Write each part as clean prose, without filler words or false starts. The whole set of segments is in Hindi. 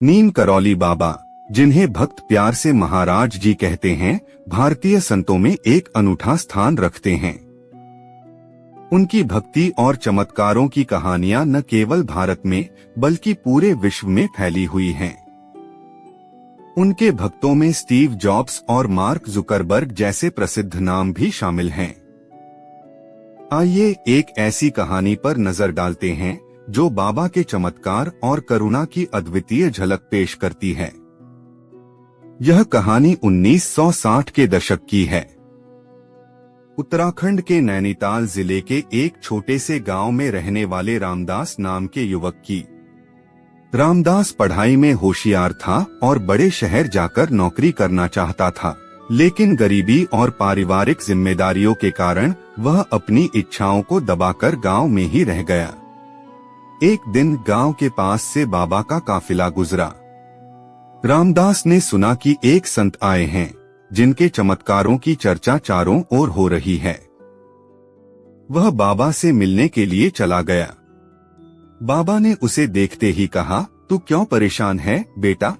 नीम करौली बाबा, जिन्हें भक्त प्यार से महाराज जी कहते हैं, भारतीय संतों में एक अनूठा स्थान रखते हैं। उनकी भक्ति और चमत्कारों की कहानियां न केवल भारत में बल्कि पूरे विश्व में फैली हुई हैं। उनके भक्तों में स्टीव जॉब्स और मार्क जुकरबर्ग जैसे प्रसिद्ध नाम भी शामिल हैं। आइए एक ऐसी कहानी पर नजर डालते हैं जो बाबा के चमत्कार और करुणा की अद्वितीय झलक पेश करती है। यह कहानी 1960 के दशक की है। उत्तराखंड के नैनीताल जिले के एक छोटे से गांव में रहने वाले रामदास नाम के युवक की। रामदास पढ़ाई में होशियार था और बड़े शहर जाकर नौकरी करना चाहता था, लेकिन गरीबी और पारिवारिक जिम्मेदारियों के कारण वह अपनी इच्छाओं को दबाकर गांव में ही रह गया। एक दिन गांव के पास से बाबा का काफिला गुजरा। रामदास ने सुना कि एक संत आए हैं जिनके चमत्कारों की चर्चा चारों ओर हो रही है। वह बाबा से मिलने के लिए चला गया। बाबा ने उसे देखते ही कहा, तू क्यों परेशान है बेटा,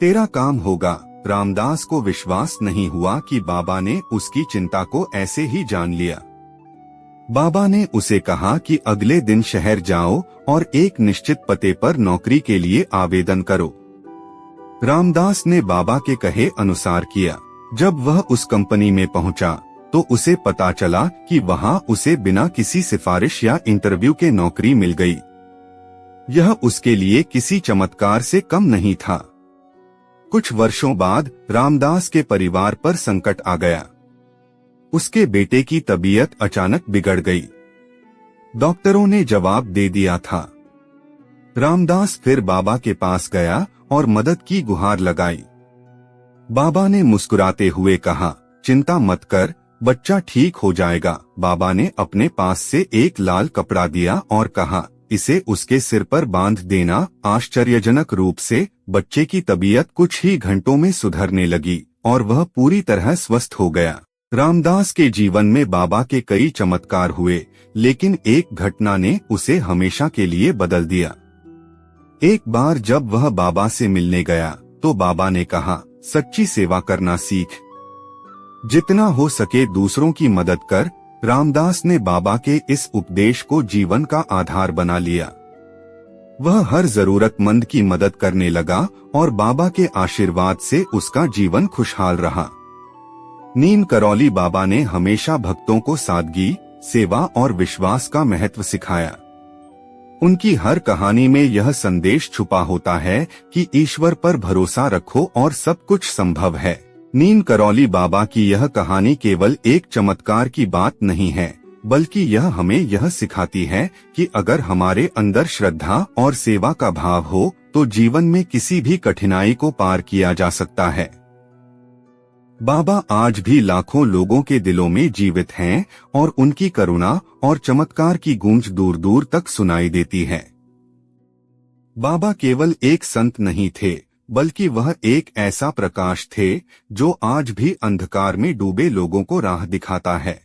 तेरा काम होगा। रामदास को विश्वास नहीं हुआ कि बाबा ने उसकी चिंता को ऐसे ही जान लिया। बाबा ने उसे कहा कि अगले दिन शहर जाओ और एक निश्चित पते पर नौकरी के लिए आवेदन करो। रामदास ने बाबा के कहे अनुसार किया। जब वह उस कंपनी में पहुंचा तो उसे पता चला कि वहां उसे बिना किसी सिफारिश या इंटरव्यू के नौकरी मिल गई। यह उसके लिए किसी चमत्कार से कम नहीं था। कुछ वर्षों बाद रामदास के परिवार पर संकट आ गया। उसके बेटे की तबीयत अचानक बिगड़ गई। डॉक्टरों ने जवाब दे दिया था। रामदास फिर बाबा के पास गया और मदद की गुहार लगाई। बाबा ने मुस्कुराते हुए कहा, चिंता मत कर, बच्चा ठीक हो जाएगा। बाबा ने अपने पास से एक लाल कपड़ा दिया और कहा, इसे उसके सिर पर बांध देना। आश्चर्यजनक रूप से बच्चे की तबीयत कुछ ही घंटों में सुधरने लगी और वह पूरी तरह स्वस्थ हो गया। रामदास के जीवन में बाबा के कई चमत्कार हुए, लेकिन एक घटना ने उसे हमेशा के लिए बदल दिया। एक बार जब वह बाबा से मिलने गया तो बाबा ने कहा, सच्ची सेवा करना सीख, जितना हो सके दूसरों की मदद कर। रामदास ने बाबा के इस उपदेश को जीवन का आधार बना लिया। वह हर जरूरतमंद की मदद करने लगा और बाबा के आशीर्वाद से उसका जीवन खुशहाल रहा। नीम करौली बाबा ने हमेशा भक्तों को सादगी, सेवा और विश्वास का महत्व सिखाया। उनकी हर कहानी में यह संदेश छुपा होता है कि ईश्वर पर भरोसा रखो और सब कुछ संभव है। नीम करौली बाबा की यह कहानी केवल एक चमत्कार की बात नहीं है, बल्कि यह हमें यह सिखाती है कि अगर हमारे अंदर श्रद्धा और सेवा का भाव हो तो जीवन में किसी भी कठिनाई को पार किया जा सकता है। बाबा आज भी लाखों लोगों के दिलों में जीवित हैं और उनकी करुणा और चमत्कार की गूंज दूर दूर तक सुनाई देती है। बाबा केवल एक संत नहीं थे, बल्कि वह एक ऐसा प्रकाश थे जो आज भी अंधकार में डूबे लोगों को राह दिखाता है।